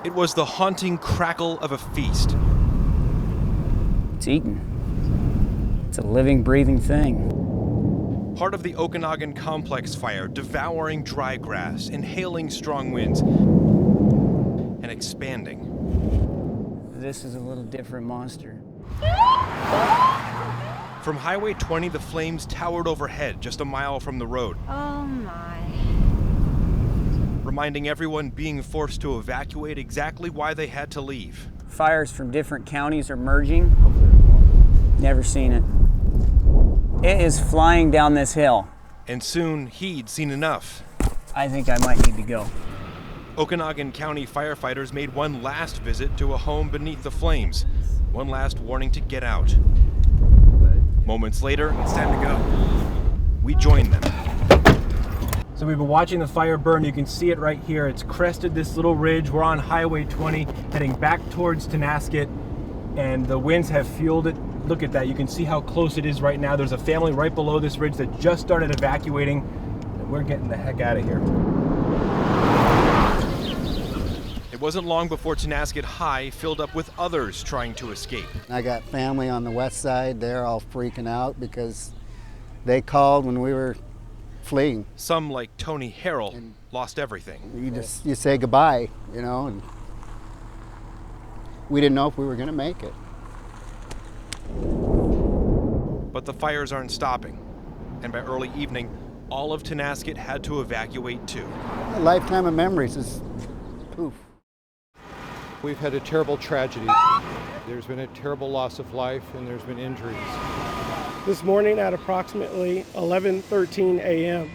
It was the haunting crackle of a feast. It's eaten. It's a living, breathing thing. Part of the Okanagan Complex fire, devouring dry grass, inhaling strong winds, and expanding. This is a little different monster. From Highway 20, the flames towered overhead just a mile from the road. Oh my. Reminding everyone being forced to evacuate exactly why they had to leave. Fires from different counties are merging. Never seen it. It is flying down this hill. And soon, he'd seen enough. I think I might need to go. Okanagan County firefighters made one last visit to a home beneath the flames. One last warning to get out. Moments later, it's time to go. We joined them. So we've been watching the fire burn. You can see it right here. It's crested this little ridge. We're on Highway 20, heading back towards Tenasket, and the winds have fueled it. Look at that. You can see how close it is right now. There's a family right below this ridge that just started evacuating, and we're getting the heck out of here. It wasn't long before Tenasket High filled up with others trying to escape. I got family on the west side. They're all freaking out because they called when we were fleeing. Some, like Tony Harrell, lost everything. You say goodbye, you know, and we didn't know if we were going to make it. But the fires aren't stopping, and by early evening, all of Tenasket had to evacuate too. A lifetime of memories is poof. We've had a terrible tragedy. There's been a terrible loss of life, and there's been injuries. This morning at approximately 11:13 a.m.,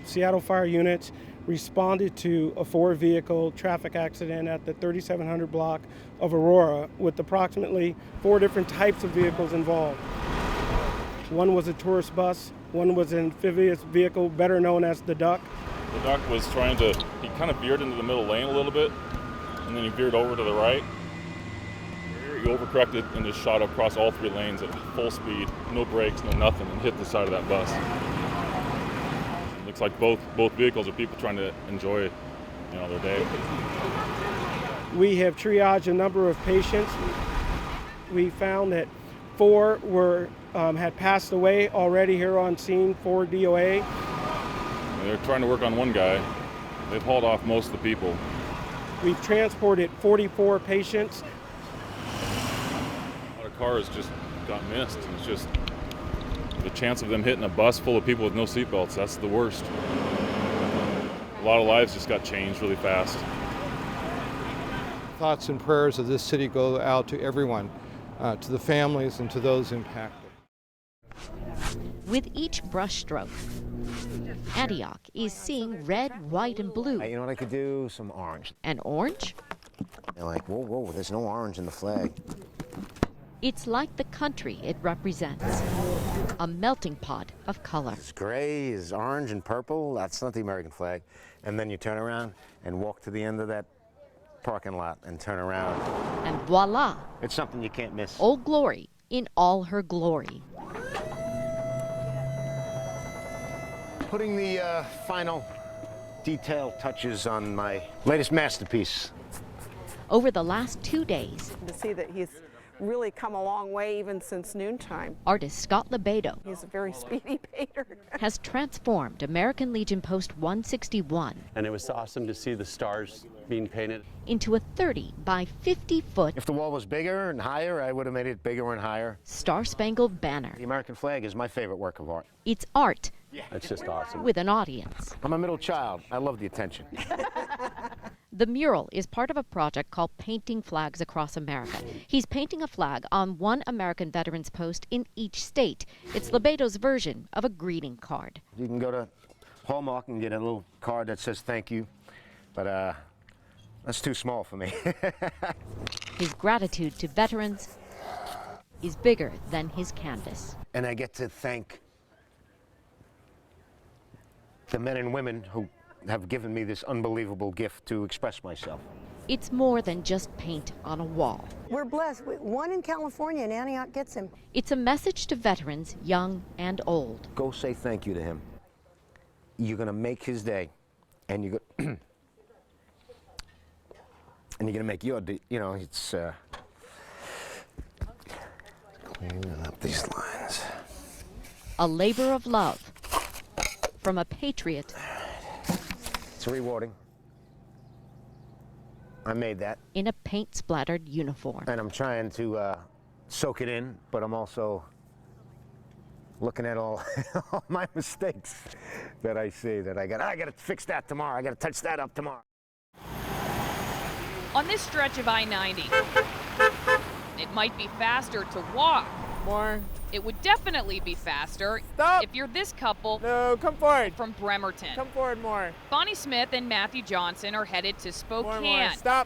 Seattle Fire units responded to a 4-vehicle traffic accident at the 3700 block of Aurora with approximately 4 different types of vehicles involved. One was a tourist bus, one was an amphibious vehicle better known as the Duck. The Duck was he kind of veered into the middle lane a little bit, and then he veered over to the right. He overcorrected and just shot across all 3 lanes at full speed, no brakes, no nothing, and hit the side of that bus. It looks like both vehicles are people trying to enjoy, their day. We have triaged a number of patients. We found that 4 had passed away already here on scene, 4 DOA. They're trying to work on one guy. They've hauled off most of the people. We've transported 44 patients. A lot of cars just got missed. It's just the chance of them hitting a bus full of people with no seatbelts, that's the worst. A lot of lives just got changed really fast. Thoughts and prayers of this city go out to everyone, to the families and to those impacted. With each brushstroke, Antioch is seeing red, white, and blue. You know what I could do? Some orange. And orange? They're like, whoa, there's no orange in the flag. It's like the country it represents. A melting pot of color. It's gray, it's orange and purple. That's not the American flag. And then you turn around and walk to the end of that parking lot and turn around. And voila! It's something you can't miss. Old Glory in all her glory. Putting the final detail touches on my latest masterpiece. Over the last 2 days, to see that he's really come a long way even since noontime. Artist Scott Lebedo, he's a very speedy painter, has transformed American Legion Post 161. And it was awesome to see the stars being painted. Into a 30 by 50 foot. If the wall was bigger and higher, I would have made it bigger and higher. Star-Spangled Banner. The American flag is my favorite work of art. It's art. Yeah, it's just awesome. With an audience. I'm a middle child. I love the attention. The mural is part of a project called Painting Flags Across America. He's painting a flag on one American veterans post in each state. It's Lebedo's version of a greeting card. You can go to Hallmark and get a little card that says thank you, but that's too small for me. His gratitude to veterans is bigger than his canvas. And I get to thank the men and women who have given me this unbelievable gift to express myself. It's more than just paint on a wall. We're blessed. One in California, and Antioch gets him. It's a message to veterans, young and old. Go say thank you to him. You're going to make his day, and you're going And you're gonna make your, it's cleaning up these lines. A labor of love from a patriot. It's rewarding. I made that. In a paint-splattered uniform. And I'm trying to soak it in, but I'm also looking at all my mistakes that I see that I gotta fix that tomorrow. I gotta touch that up tomorrow. On this stretch of I-90, it might be faster to walk. More. It would definitely be faster Stop. if you're this couple. No, come forward. From Bremerton. Come forward more. Bonnie Smith and Matthew Johnson are headed to Spokane. More. Stop.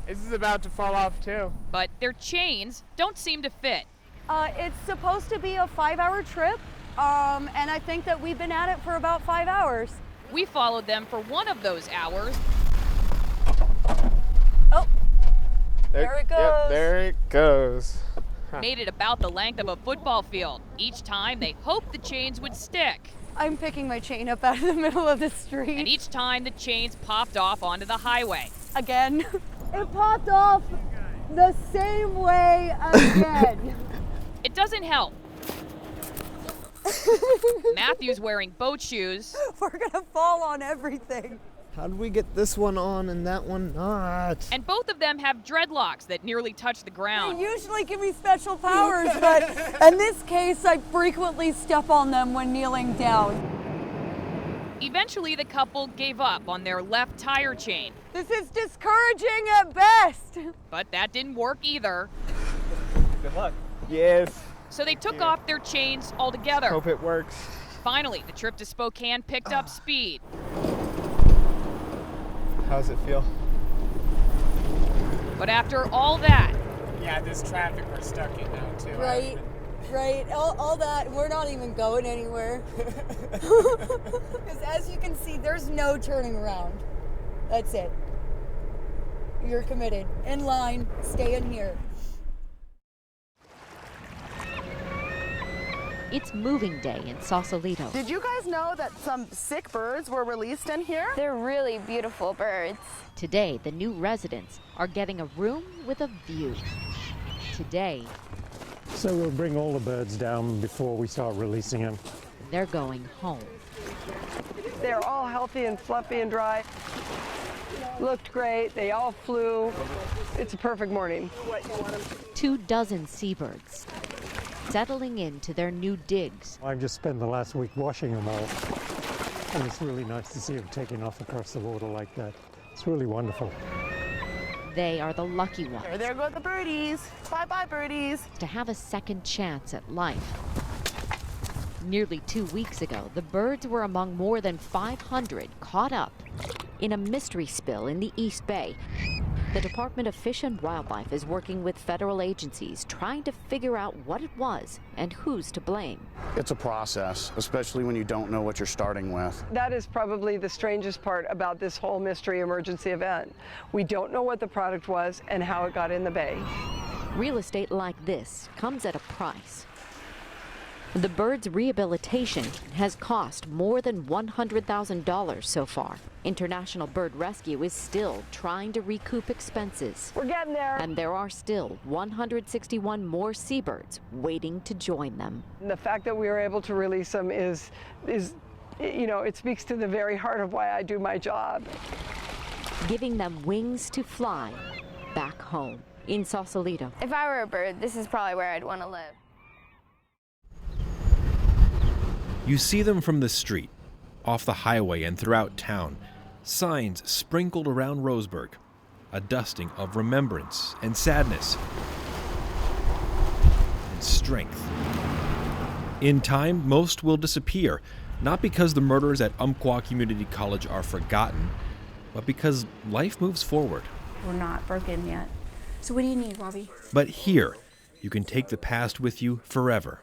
This is about to fall off too. But their chains don't seem to fit. It's supposed to be a 5-hour trip, and I think that we've been at it for about 5 hours. We followed them for one of those hours. Oh, there it goes. Yep, there it goes. Made it about the length of a football field. Each time they hoped the chains would stick. I'm picking my chain up out of the middle of the street. And each time the chains popped off onto the highway. Again. It popped off the same way again. It doesn't help. Matthew's wearing boat shoes. We're gonna fall on everything. How did we get this one on and that one not? And both of them have dreadlocks that nearly touch the ground. They usually give me special powers, but in this case, I frequently step on them when kneeling down. Eventually, the couple gave up on their left tire chain. This is discouraging at best. But that didn't work either. Good luck. Yes. So they took off their chains altogether. Hope it works. Finally, the trip to Spokane picked up speed. How's it feel? But after all that... Yeah, this traffic we're stuck in now too. Right. All that, we're not even going anywhere. Because as you can see, there's no turning around. That's it. You're committed. In line, stay in here. It's moving day in Sausalito. Did you guys know that some sick birds were released in here? They're really beautiful birds. Today, the new residents are getting a room with a view. Today, so we'll bring all the birds down before we start releasing them. They're going home. They're all healthy and fluffy and dry. Looked great. They all flew. It's a perfect morning. 24 seabirds settling into their new digs. I've just spent the last week washing them all. And it's really nice to see them taking off across the water like that. It's really wonderful. They are the lucky ones. There go the birdies. Bye-bye, birdies. To have a second chance at life. Nearly 2 weeks ago, the birds were among more than 500 caught up in a mystery spill in the East Bay. The Department of Fish and Wildlife is working with federal agencies trying to figure out what it was and who's to blame. It's a process, especially when you don't know what you're starting with. That is probably the strangest part about this whole mystery emergency event. We don't know what the product was and how it got in the bay. Real estate like this comes at a price. The bird's rehabilitation has cost more than $100,000 so far. International Bird Rescue is still trying to recoup expenses. We're getting there. And there are still 161 more seabirds waiting to join them. And the fact that we were able to release them is, you know, it speaks to the very heart of why I do my job. Giving them wings to fly back home in Sausalito. If I were a bird, this is probably where I'd want to live. You see them from the street, off the highway and throughout town, signs sprinkled around Roseburg, a dusting of remembrance and sadness and strength. In time, most will disappear, not because the murders at Umpqua Community College are forgotten, but because life moves forward. We're not broken yet. So what do you need, Robbie? But here, you can take the past with you forever.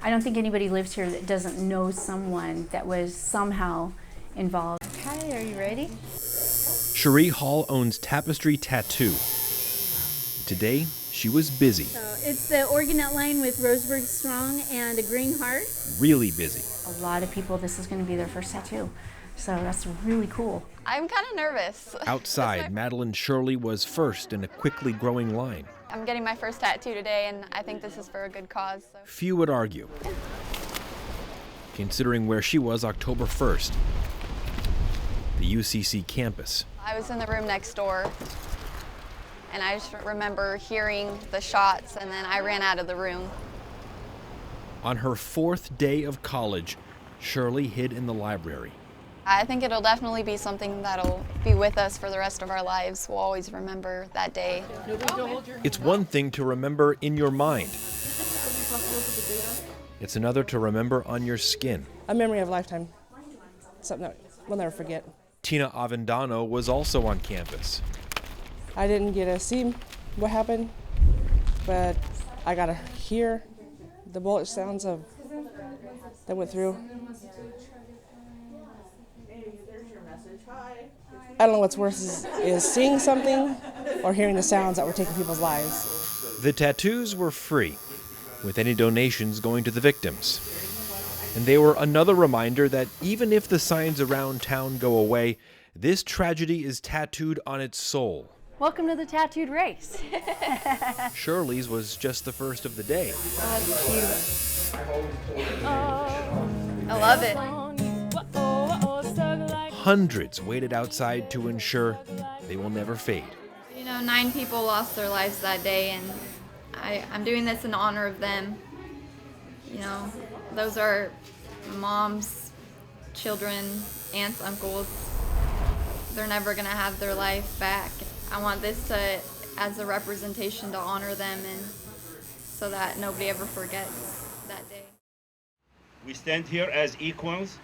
I don't think anybody lives here that doesn't know someone that was somehow involved. Hi, are you ready? Cherie Hall owns Tapestry Tattoo. Today, she was busy. So it's the organette line with Roseburg Strong and a green heart. Really busy. A lot of people, this is going to be their first tattoo. So that's really cool. I'm kind of nervous. Outside, Madeline Shirley was first in a quickly growing line. I'm getting my first tattoo today, and I think this is for a good cause. So. Few would argue, considering where she was October 1st, the UCC campus. I was in the room next door, and I just remember hearing the shots, and then I ran out of the room. On her 4th day of college, Shirley hid in the library. I think it'll definitely be something that'll be with us for the rest of our lives. We'll always remember that day. It's one thing to remember in your mind. It's another to remember on your skin. A memory of a lifetime. Something that we'll never forget. Tina Avendano was also on campus. I didn't get to see what happened, but I got to hear the bullet sounds that went through. I don't know what's worse is seeing something or hearing the sounds that were taking people's lives. The tattoos were free, with any donations going to the victims. And they were another reminder that even if the signs around town go away, this tragedy is tattooed on its soul. Welcome to the tattooed race. Shirley's was just the first of the day. I love it. Hundreds waited outside to ensure they will never fade. You know, 9 people lost their lives that day, and I'm doing this in honor of them. You know, those are moms, children, aunts, uncles. They're never gonna have their life back. I want this as a representation to honor them, and so that nobody ever forgets that day. We stand here as equals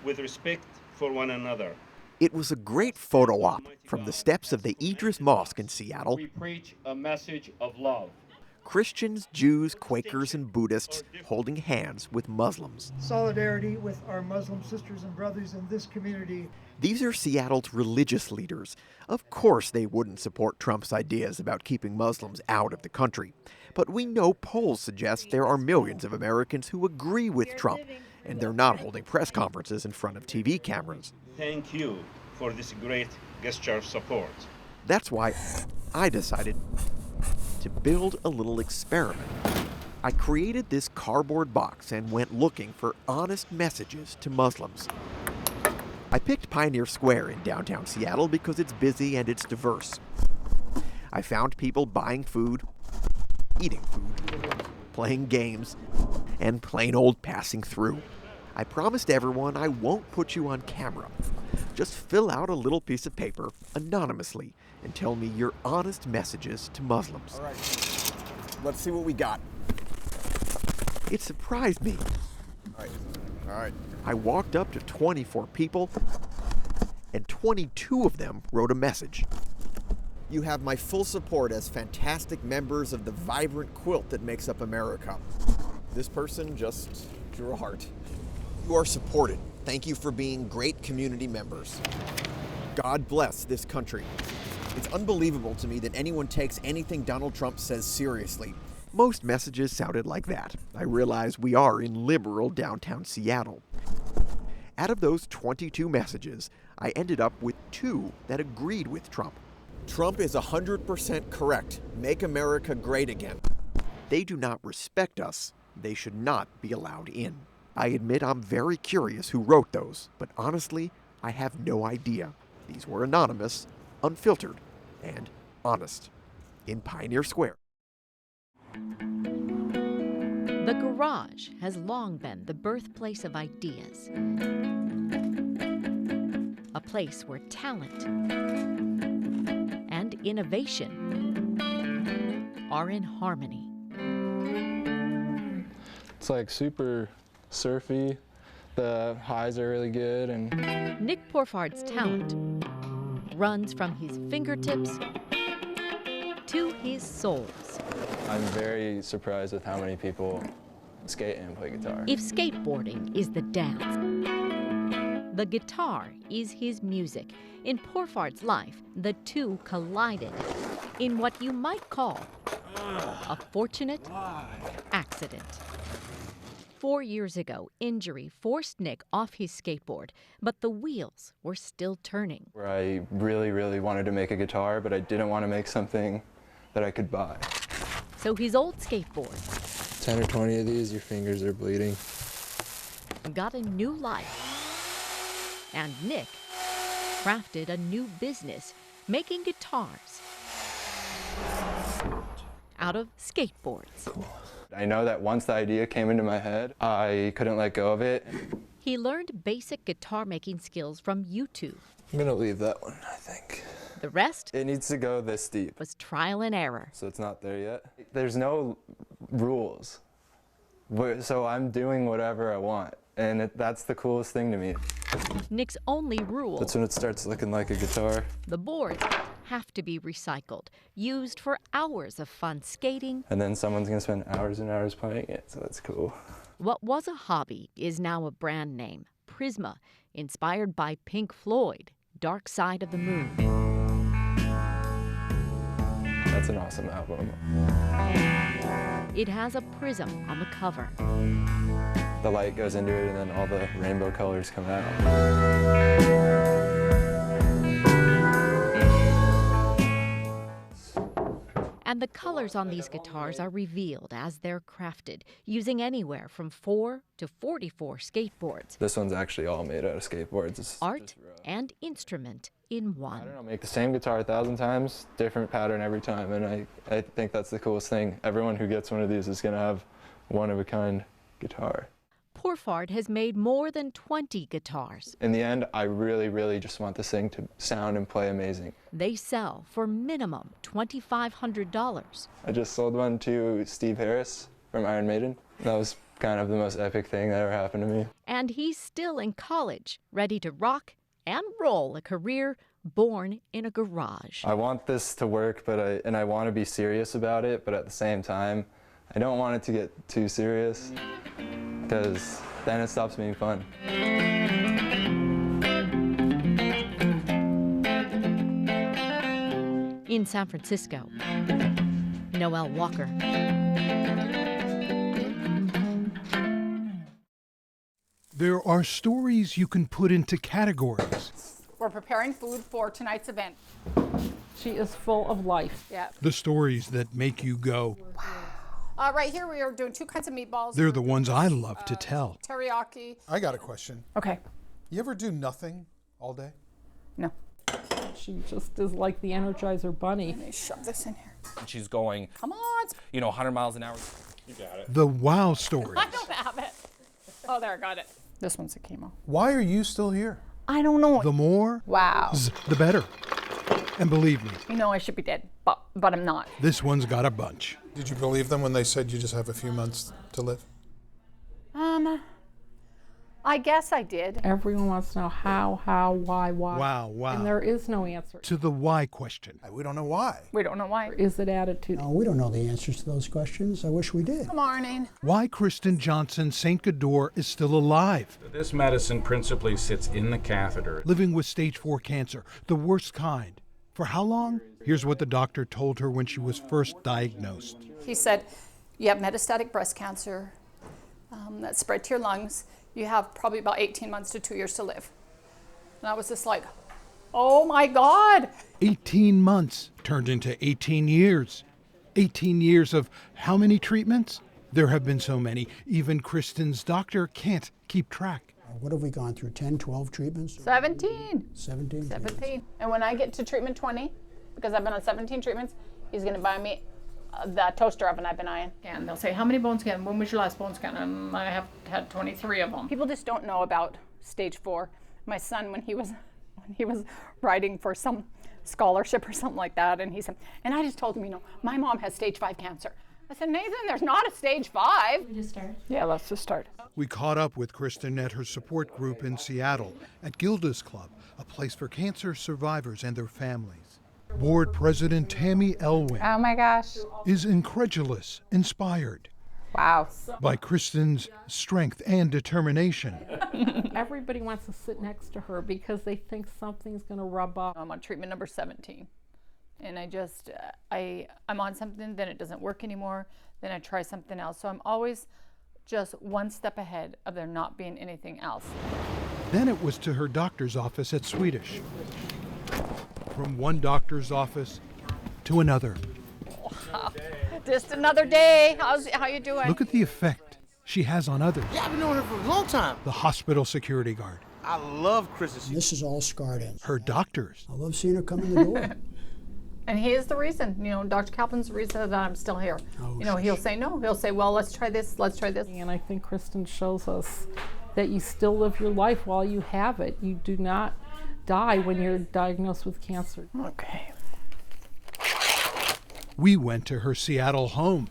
with respect for one another. It was a great photo op from the steps of the Idris Mosque in Seattle. We preach a message of love. Christians, Jews, Quakers, and Buddhists holding hands with Muslims. Solidarity with our Muslim sisters and brothers in this community. These are Seattle's religious leaders. Of course they wouldn't support Trump's ideas about keeping Muslims out of the country. But we know polls suggest there are millions of Americans who agree with Trump, and they're not holding press conferences in front of TV cameras. Thank you for this great gesture of support. That's why I decided to build a little experiment. I created this cardboard box and went looking for honest messages to Muslims. I picked Pioneer Square in downtown Seattle because it's busy and it's diverse. I found people buying food, eating food, playing games, and plain old passing through. I promised everyone I won't put you on camera. Just fill out a little piece of paper anonymously and tell me your honest messages to Muslims. All right, let's see what we got. It surprised me. All right. I walked up to 24 people, and 22 of them wrote a message. You have my full support as fantastic members of the vibrant quilt that makes up America. This person just drew a heart. You are supported. Thank you for being great community members. God bless this country. It's unbelievable to me that anyone takes anything Donald Trump says seriously. Most messages sounded like that. I realize we are in liberal downtown Seattle. Out of those 22 messages, I ended up with 2 that agreed with Trump. Trump is 100% correct. Make America great again. They do not respect us. They should not be allowed in. I admit I'm very curious who wrote those, but honestly, I have no idea. These were anonymous, unfiltered, and honest. In Pioneer Square. The garage has long been the birthplace of ideas. A place where talent and innovation are in harmony. It's like super surfy. The highs are really good. And Nick Porfard's talent runs from his fingertips to his soles. I'm very surprised with how many people skate and play guitar. If skateboarding is the dance, the guitar is his music. In Porfard's life, the two collided in what you might call a fortunate accident. 4 years ago, injury forced Nick off his skateboard, but the wheels were still turning. Where I really, really wanted to make a guitar, but I didn't want to make something that I could buy. So his old skateboard 10 or 20 of these, your fingers are bleeding. got a new life. And Nick crafted a new business, making guitars out of skateboards. Cool. I know that once the idea came into my head, I couldn't let go of it. He learned basic guitar making skills from YouTube. I'm gonna leave that one, I think. The rest? It needs to go this deep. Was trial and error. So it's not there yet. There's no rules. So I'm doing whatever I want. And that's the coolest thing to me. Nick's only rule. That's when it starts looking like a guitar. The boards have to be recycled, used for hours of fun skating. And then someone's gonna spend hours and hours playing it, so that's cool. What was a hobby is now a brand name, Prisma, inspired by Pink Floyd, Dark Side of the Moon. That's an awesome album. It has a prism on the cover. The light goes into it and then all the rainbow colors come out. And the colors on these guitars are revealed as they're crafted, using anywhere from 4 to 44 skateboards. This one's actually all made out of skateboards. It's art and instrument in one. I don't know, make the same guitar 1,000 times, different pattern every time, and I think that's the coolest thing. Everyone who gets one of these is gonna have one-of-a-kind guitar. Pourfard has made more than 20 guitars. In the end, I really, really just want this thing to sound and play amazing. They sell for minimum $2,500. I just sold one to Steve Harris from Iron Maiden. That was kind of the most epic thing that ever happened to me. And he's still in college, ready to rock and roll a career born in a garage. I want this to work, but I want to be serious about it, but at the same time, I don't want it to get too serious, because then it stops being fun. In San Francisco, Noel Walker. There are stories you can put into categories. We're preparing food for tonight's event. She is full of life. Yeah. The stories that make you go, Right here we are doing 2 kinds of meatballs. they're the ones I love to tell. Teriyaki. I got a question. Okay. You ever do nothing all day? No. She just is like the Energizer Bunny. Let me shove this in here. She's going, Come on. 100 miles an hour. You got it. The wow stories. I don't have it. Oh, there, I got it. This one's a chemo. Why are you still here? I don't know. The more, Wow. the better. And believe me, You know I should be dead, but I'm not. this one's got a bunch. Did you believe them when they said you just have a few months to live? I guess I did. Everyone wants to know how, why. Wow, wow. And there is no answer. To the why question. We don't know why. We don't know why. Is it attitude? No, we don't know the answers to those questions. I wish we did. Good morning. Why Kristen Johnson St. Gador is still alive. This medicine principally sits in the catheter. Living with stage 4 cancer, the worst kind. For how long? Here's what the doctor told her when she was first diagnosed. He said, you have metastatic breast cancer that spread to your lungs. You have probably about 18 months to 2 years to live. And I was just like, oh my God. 18 months turned into 18 years. 18 years of how many treatments? There have been so many, even Kristen's doctor can't keep track. What have we gone through, 10, 12 treatments? 17. 17? 17. And when I get to treatment 20, because I've been on 17 treatments, he's going to buy me the toaster oven I've been eyeing. And they'll say, how many bone scans? When was your last bone scan? And I have had 23 of them. People just don't know about stage 4. My son, when he was writing for some scholarship or something like that, and he said, and I just told him, my mom has stage 5 cancer. I said, Nathan, there's not a stage 5. We just start? Yeah, let's just start. We caught up with Kristen at her support group in Seattle at Gilda's Club, a place for cancer survivors and their families. Board President Tammy Elwin Oh my gosh. is incredulous, inspired Wow. by Kristen's strength and determination. Everybody wants to sit next to her because they think something's going to rub off. I'm on treatment number 17. And I just, I'm on something, then it doesn't work anymore, then I try something else. So I'm always just one step ahead of there not being anything else. Then it was to her doctor's office at Swedish. From one doctor's office to another. Wow. Just another day. How you doing? Look at the effect she has on others. Yeah, I've been knowing her for a long time. The hospital security guard. I love Chris's. This is all scarred in. Her doctors. I love seeing her come in the door. And he is the reason, Dr. Kaplan's the reason that I'm still here. He'll say no. He'll say, well, let's try this, let's try this. And I think Kristen shows us that you still live your life while you have it. You do not die when you're diagnosed with cancer. Okay. We went to her Seattle home,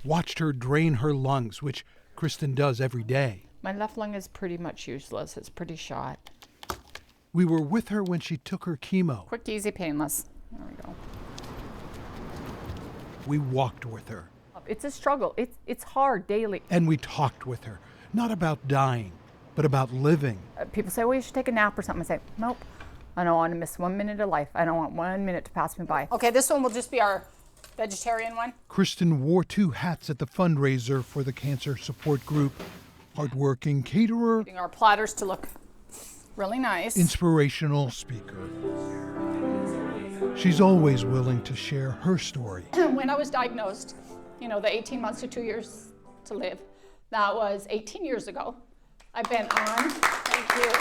watched her drain her lungs, which Kristen does every day. My left lung is pretty much useless. It's pretty shot. We were with her when she took her chemo. Quick, easy, painless. There we go. We walked with her. It's a struggle. It's hard daily. And we talked with her, not about dying, but about living. People say, well, you should take a nap or something. I say, nope. I don't want to miss 1 minute of life. I don't want 1 minute to pass me by. Okay, this one will just be our vegetarian one. Kristen wore 2 hats at the fundraiser for the cancer support group. Hardworking caterer. Getting our platters to look really nice. Inspirational speaker. She's always willing to share her story. When I was diagnosed, the 18 months to 2 years to live, that was 18 years ago. I've been on, thank you,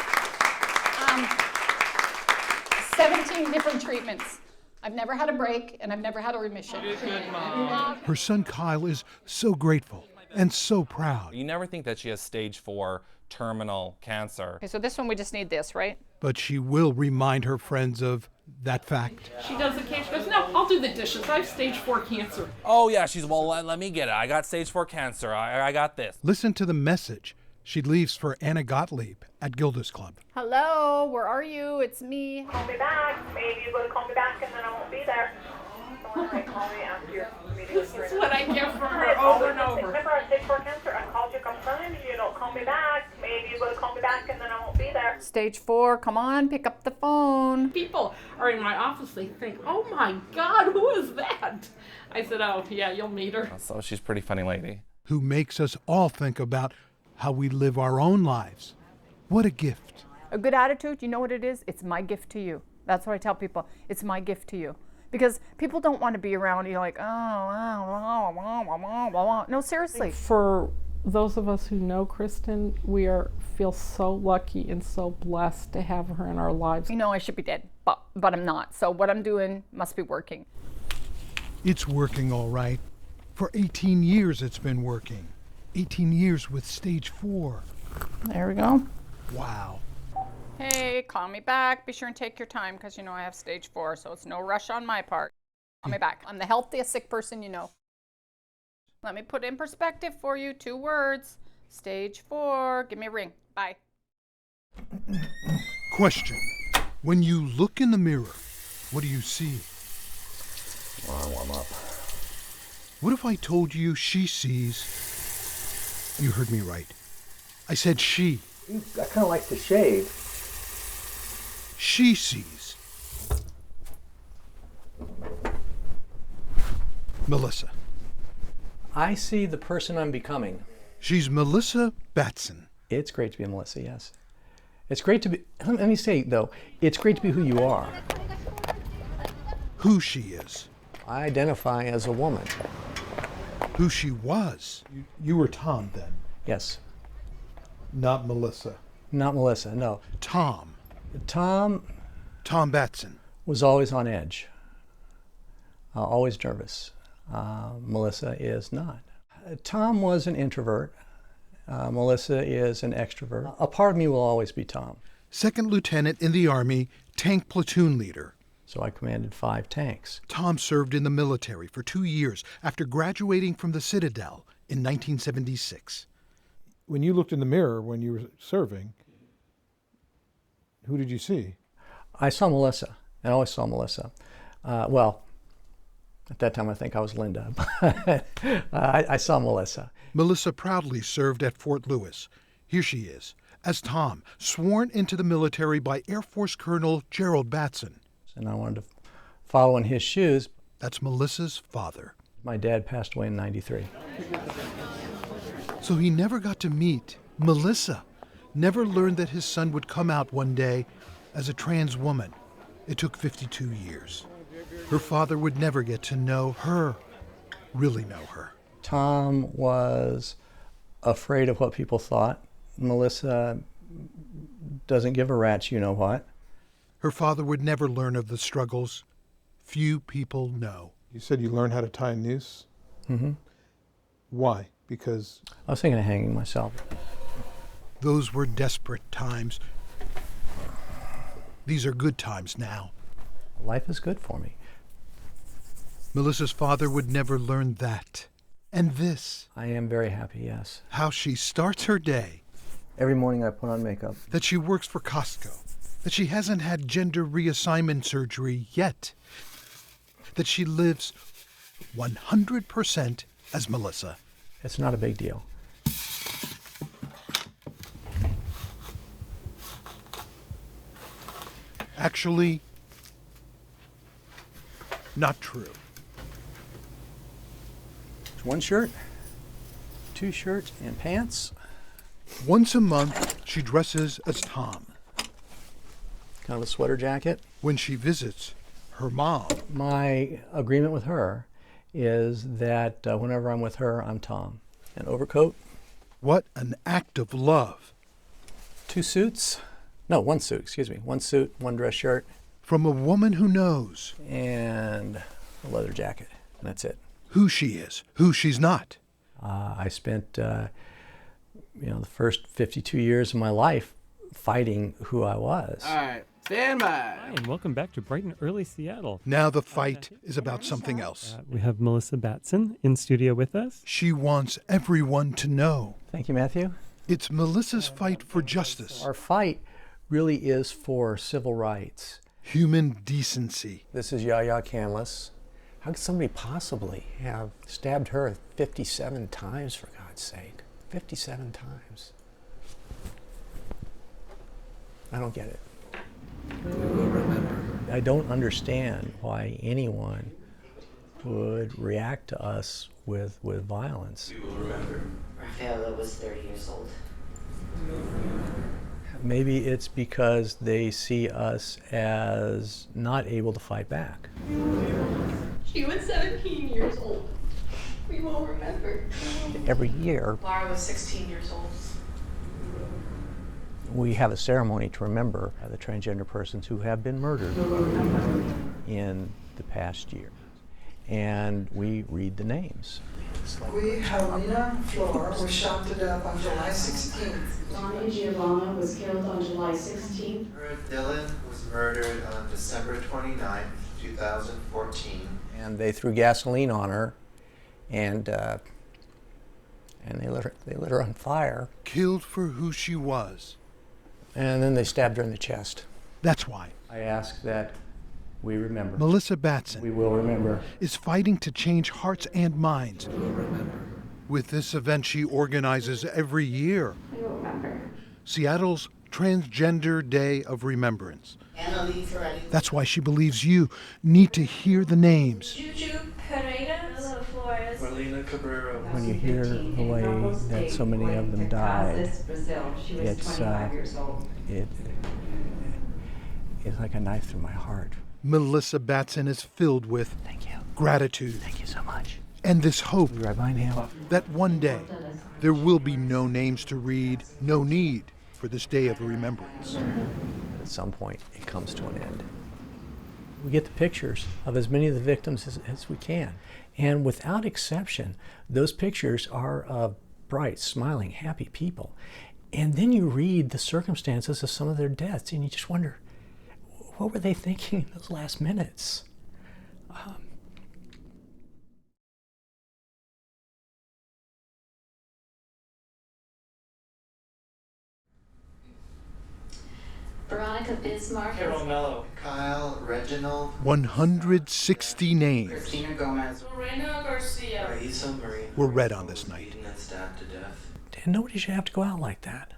17 different treatments. I've never had a break, and I've never had a remission. Good mom. Her son Kyle is so grateful and so proud. You never think that she has stage 4 terminal cancer. Okay, so this one, we just need this, right? But she will remind her friends of that fact. She does the cake. She goes, no, I'll do the dishes. I have stage 4 cancer. Oh yeah, she's, well, let me get it. I got stage 4 cancer. I got this. Listen to the message she leaves for Anna Gottlieb at Gilda's Club. Hello, where are you? It's me. Call me back. Maybe you go to call me back and then I won't be there. Someone might call me after your meeting. This is what I get from her over and over. Remember, I stage 4 cancer. I called you a couple times. You don't call me back. Maybe you go to call me back and then I won't be there. Stage 4, come on, pick up the phone. People are in my office, they think, oh my God, who is that? I said, oh yeah, you'll meet her. So she's a pretty funny lady. Who makes us all think about how we live our own lives. What a gift. A good attitude, you know what it is? It's my gift to you. That's what I tell people. It's my gift to you. Because people don't want to be around you like, no, seriously. For those of us who know Kristen, we feel so lucky and so blessed to have her in our lives. I should be dead, but I'm not. So what I'm doing must be working. It's working all right. For 18 years it's been working. 18 years with stage 4. There we go. Wow. Hey, call me back. Be sure and take your time because I have stage 4, so it's no rush on my part. Call me back. I'm the healthiest sick person you know. Let me put it in perspective for you. 2 words. Stage 4. Give me a ring. Bye. Question. When you look in the mirror, what do you see? Well, warm up. What if I told you she sees... You heard me right. I said she. I kind of like to shave. She sees. Melissa. I see the person I'm becoming. She's Melissa Batson. It's great to be Melissa, yes. It's great to be, let me say though, it's great to be who you are. Who she is. I identify as a woman. Who she was. You were Tom then? Yes. Not Melissa? Not Melissa, no. Tom. Tom Batson. Was always on edge. Always nervous. Melissa is not. Tom was an introvert. Melissa is an extrovert. A part of me will always be Tom. Second lieutenant in the Army, tank platoon leader. So I commanded 5 tanks. Tom served in the military for 2 years after graduating from the Citadel in 1976. When you looked in the mirror when you were serving, who did you see? I saw Melissa. I always saw Melissa. Well, at that time I think I was Linda. I saw Melissa. Melissa proudly served at Fort Lewis. Here she is, as Tom, sworn into the military by Air Force Colonel Gerald Batson. And I wanted to follow in his shoes. That's Melissa's father. My dad passed away in '93. So he never got to meet Melissa, never learned that his son would come out one day as a trans woman. It took 52 years. Her father would never get to know her, really know her. Tom was afraid of what people thought. Melissa doesn't give a rat's you-know-what. Her father would never learn of the struggles few people know. You said you learned how to tie a noose? Mm-hmm. Why? Because... I was thinking of hanging myself. Those were desperate times. These are good times now. Life is good for me. Melissa's father would never learn that. And this. I am very happy, yes. How she starts her day. Every morning I put on makeup. That she works for Costco. That she hasn't had gender reassignment surgery yet. That she lives 100% as Melissa. It's not a big deal. Actually, not true. It's one shirt, 2 shirts, and pants. Once a month, she dresses as Tom. Kind of a sweater jacket. When she visits her mom. My agreement with her is that whenever I'm with her, I'm Tom. An overcoat. What an act of love. 2 suits. No, 1 suit, excuse me. 1 suit, 1 dress shirt. From a woman who knows. And a leather jacket. And that's it. Who she is, who she's not. I spent, the first 52 years of my life fighting who I was. All right, stand by. Hi, and welcome back to bright and early Seattle. Now the fight is about something else. We have Melissa Batson in studio with us. She wants everyone to know. Thank you, Matthew. It's Melissa's fight for justice. Our fight really is for civil rights. Human decency. This is Yaya Canlis. How could somebody possibly have stabbed her 57 times, for God's sake? 57 times. I don't get it. I don't understand why anyone would react to us with violence. We will remember. Rafaela was 30 years old. Maybe it's because they see us as not able to fight back. She was 17 years old. We will remember. Every year, Laura was 16 years old. we have a ceremony to remember the transgender persons who have been murdered in the past year. And we read the names. We, Helena Flor, was shot to death on July 16th. Donnie Giovanna was killed on July 16th. Dylan was murdered on December 29th, 2014. And they threw gasoline on her, and they lit her on fire. Killed for who she was. And then they stabbed her in the chest. That's why. I ask that we remember. Melissa Batson. We will remember. Is fighting to change hearts and minds. We will remember. With this event she organizes every year. We will remember. Seattle's Transgender Day of Remembrance. Annalie Ferretti. That's why she believes you need to hear the names. Juju Pereira. Flores. Marlena Cabrera. When you hear the way that so many of them died, it's like a knife through my heart. Melissa Batson is filled with gratitude. Thank you so much. And this hope right by now that one day there will be no names to read, no need for this day of remembrance. At some point, it comes to an end. We get the pictures of as many of the victims as we can. And without exception, those pictures are of bright, smiling, happy people. And then you read the circumstances of some of their deaths, and you just wonder, what were they thinking in those last minutes? Veronica Bismarck. Carol Mello. Kyle Reginald. 160 names Christina Gomez. Morena Garcia. Raisa Marie. were read on this night. Beaten and stabbed to death. And nobody should have to go out like that.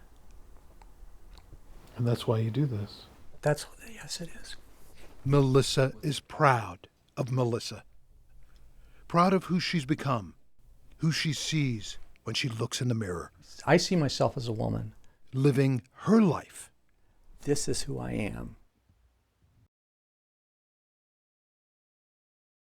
And that's why you do this. Yes, it is. Melissa is proud of Melissa. Proud of who she's become, who she sees when she looks in the mirror. I see myself as a woman. Living her life. This is who I am.